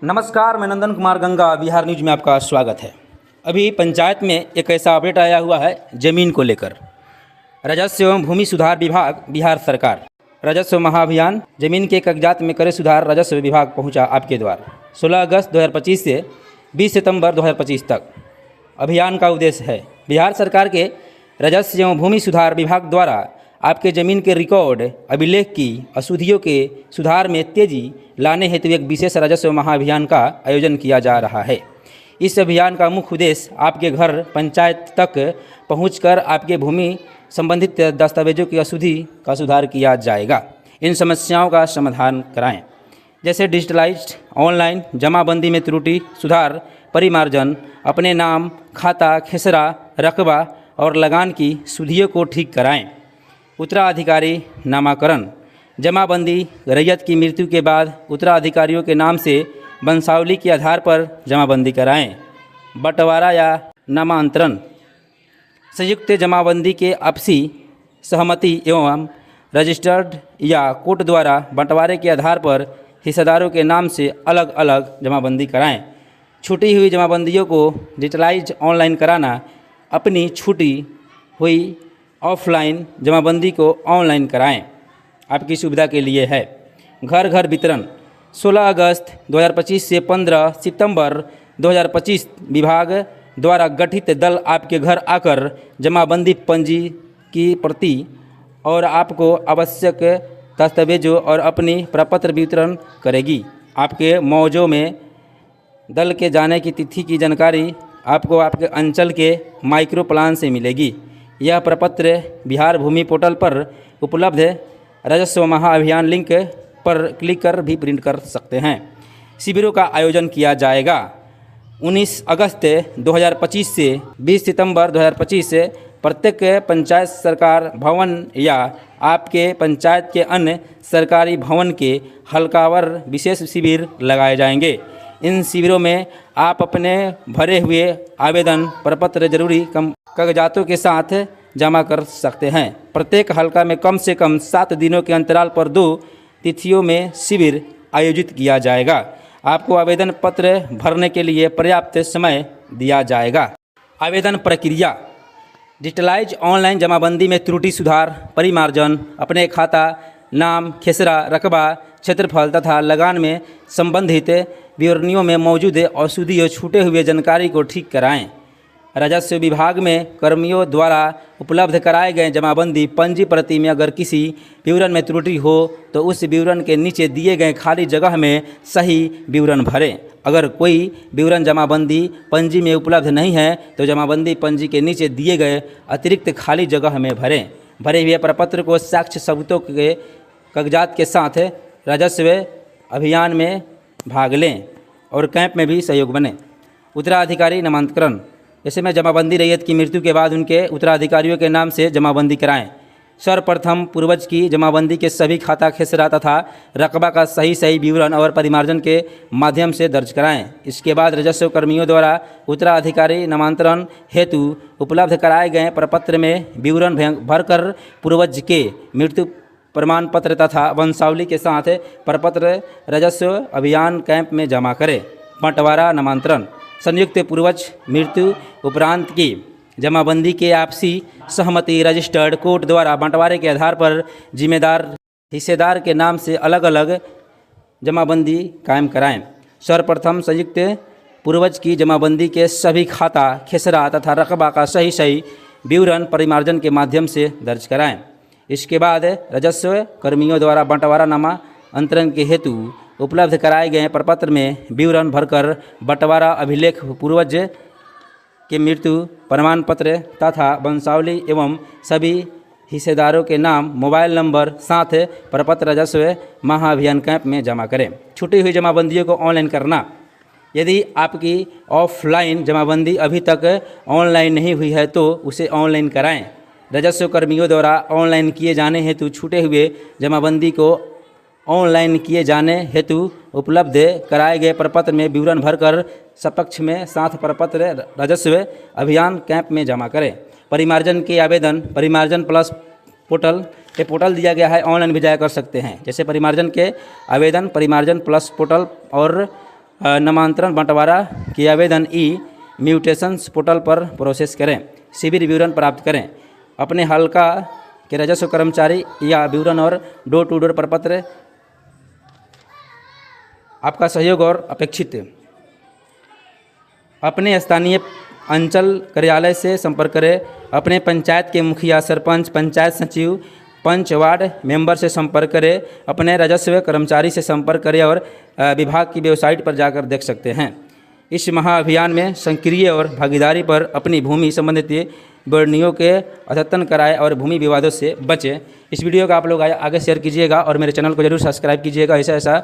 नमस्कार, मैं नंदन कुमार गंगा बिहार न्यूज़ में आपका स्वागत है। अभी पंचायत में एक ऐसा अपडेट आया हुआ है ज़मीन को लेकर। राजस्व एवं भूमि सुधार विभाग बिहार सरकार राजस्व महाअभियान ज़मीन के कागजात में करे सुधार राजस्व विभाग पहुंचा आपके द्वार। 16 अगस्त 2025 से 20 सितंबर 2025 तक अभियान का उद्देश्य है बिहार सरकार के राजस्व एवं भूमि सुधार विभाग द्वारा आपके ज़मीन के रिकॉर्ड अभिलेख की अशुद्धियों के सुधार में तेजी लाने हेतु एक विशेष राजस्व महाअभियान का आयोजन किया जा रहा है। इस अभियान का मुख्य उद्देश्य आपके घर पंचायत तक पहुंचकर आपके भूमि संबंधित दस्तावेजों की अशुद्धि का सुधार किया जाएगा। इन समस्याओं का समाधान कराएं, जैसे डिजिटलाइज्ड ऑनलाइन जमाबंदी में त्रुटि सुधार, परिमार्जन, अपने नाम, खाता, खेसरा, रकबा और लगान की शुद्धियों को ठीक कराएं। उत्तराधिकारी नामाकरण जमाबंदी रैयत की मृत्यु के बाद उत्तराधिकारियों के नाम से वंशावली के आधार पर जमाबंदी कराएं। बंटवारा या नामांतरण संयुक्त जमाबंदी के आपसी सहमति एवं रजिस्टर्ड या कोर्ट द्वारा बंटवारे के आधार पर हिस्सेदारों के नाम से अलग अलग जमाबंदी कराएं। छूटी हुई जमाबंदियों को डिजिटलाइज ऑनलाइन कराना, अपनी छूटी हुई ऑफलाइन जमाबंदी को ऑनलाइन कराएं। आपकी सुविधा के लिए है घर घर वितरण 16 अगस्त 2025 से 15 सितंबर 2025 विभाग द्वारा गठित दल आपके घर आकर जमाबंदी पंजी की प्रति और आपको आवश्यक दस्तावेजों और अपनी प्रपत्र वितरण करेगी। आपके मौजों में दल के जाने की तिथि की जानकारी आपको आपके अंचल के माइक्रो प्लान से मिलेगी। यह प्रपत्र बिहार भूमि पोर्टल पर उपलब्ध राजस्व महाअभियान लिंक पर क्लिक कर भी प्रिंट कर सकते हैं। शिविरों का आयोजन किया जाएगा 19 अगस्त 2025 से 20 सितंबर 2025 से प्रत्येक पंचायत सरकार भवन या आपके पंचायत के अन्य सरकारी भवन के हल्कावर विशेष शिविर लगाए जाएंगे। इन शिविरों में आप अपने भरे हुए आवेदन प्रपत्र जरूरी कागजातों के साथ जमा कर सकते हैं। प्रत्येक हल्का में कम से कम 7 दिनों के अंतराल पर 2 तिथियों में शिविर आयोजित किया जाएगा। आपको आवेदन पत्र भरने के लिए पर्याप्त समय दिया जाएगा। आवेदन प्रक्रिया डिजिटलाइज ऑनलाइन जमाबंदी में त्रुटि सुधार, परिमार्जन, अपने खाता, नाम, खेसरा, रकबा, क्षेत्रफल तथा लगान में संबंधित विवरणियों में मौजूद अशुद्धि और छूटे हुए जानकारी को ठीक कराएं। राजस्व विभाग में कर्मियों द्वारा उपलब्ध कराए गए जमाबंदी पंजी प्रति में अगर किसी विवरण में त्रुटि हो तो उस विवरण के नीचे दिए गए खाली जगह में सही विवरण भरें। अगर कोई विवरण जमाबंदी पंजी में उपलब्ध नहीं है तो जमाबंदी पंजी के नीचे दिए गए अतिरिक्त खाली जगह में भरें। भरे हुए प्रपत्र को साक्ष्य सबूतों के कागजात के साथ राजस्व अभियान में भाग लें और कैंप में भी सहयोग बने। उत्तराधिकारी नामांतरण ऐसे में जमाबंदी रैयत की मृत्यु के बाद उनके उत्तराधिकारियों के नाम से जमाबंदी कराएं। सर्वप्रथम पूर्वज की जमाबंदी के सभी खाता, खेसरा तथा रकबा का सही विवरण और परिमार्जन के माध्यम से दर्ज कराएं। इसके बाद राजस्व कर्मियों द्वारा उत्तराधिकारी नामांतरण हेतु उपलब्ध कराए गए प्रपत्र में विवरण भरकर पूर्वज के मृत्यु प्रमाण पत्र तथा वंशावली के साथ प्रपत्र राजस्व अभियान कैंप में जमा करें। बंटवारा नामांतरण संयुक्त पूर्वज मृत्यु उपरांत की जमाबंदी के आपसी सहमति रजिस्टर्ड कोर्ट द्वारा बंटवारे के आधार पर जिम्मेदार हिस्सेदार के नाम से अलग अलग जमाबंदी कायम कराएं। सर्वप्रथम संयुक्त पूर्वज की जमाबंदी के सभी खाता, खेसरा तथा रकबा का सही विवरण परिमार्जन के माध्यम से दर्ज कराएं। इसके बाद राजस्व कर्मियों द्वारा बंटवारा नामा अंतरण के हेतु उपलब्ध कराए गए प्रपत्र में विवरण भरकर बंटवारा अभिलेख पूर्वज के मृत्यु प्रमाण पत्र तथा वंशावली एवं सभी हिस्सेदारों के नाम, मोबाइल नंबर साथ प्रपत्र राजस्व महाअभियान कैंप में जमा करें। छूटी हुई जमाबंदियों को ऑनलाइन करना यदि आपकी ऑफलाइन जमाबंदी अभी तक ऑनलाइन नहीं हुई है तो उसे ऑनलाइन कराएं। राजस्व कर्मियों द्वारा ऑनलाइन किए जाने हेतु छूटे हुए जमाबंदी को ऑनलाइन किए जाने हेतु उपलब्ध कराए गए प्रपत्र में विवरण भरकर सपक्ष में साथ प्रपत्र राजस्व अभियान कैंप में जमा करें। परिमार्जन के आवेदन परिमार्जन प्लस पोर्टल दिया गया है, ऑनलाइन भी जाया कर सकते हैं। जैसे परिमार्जन के आवेदन परिमार्जन प्लस पोर्टल और नामांतरण बंटवारा के आवेदन ई म्यूटेशंस पोर्टल पर प्रोसेस करें। शिविर विवरण प्राप्त करें। अपने हल्का के राजस्व कर्मचारी या विवरण और डोर टू डोर प्रपत्र आपका सहयोग और अपेक्षित। अपने स्थानीय अंचल कार्यालय से संपर्क करें। अपने पंचायत के मुखिया, सरपंच, पंचायत सचिव, पंच, वार्ड मेंबर से संपर्क करें। अपने राजस्व कर्मचारी से संपर्क करें और विभाग की वेबसाइट पर जाकर देख सकते हैं। इस महाअभियान में सक्रिय और भागीदारी पर अपनी भूमि संबंधित वर्णियों के अद्यतन कराएं और भूमि विवादों से बचें। इस वीडियो का आप लोग आगे शेयर कीजिएगा और मेरे चैनल को जरूर सब्सक्राइब कीजिएगा। ऐसा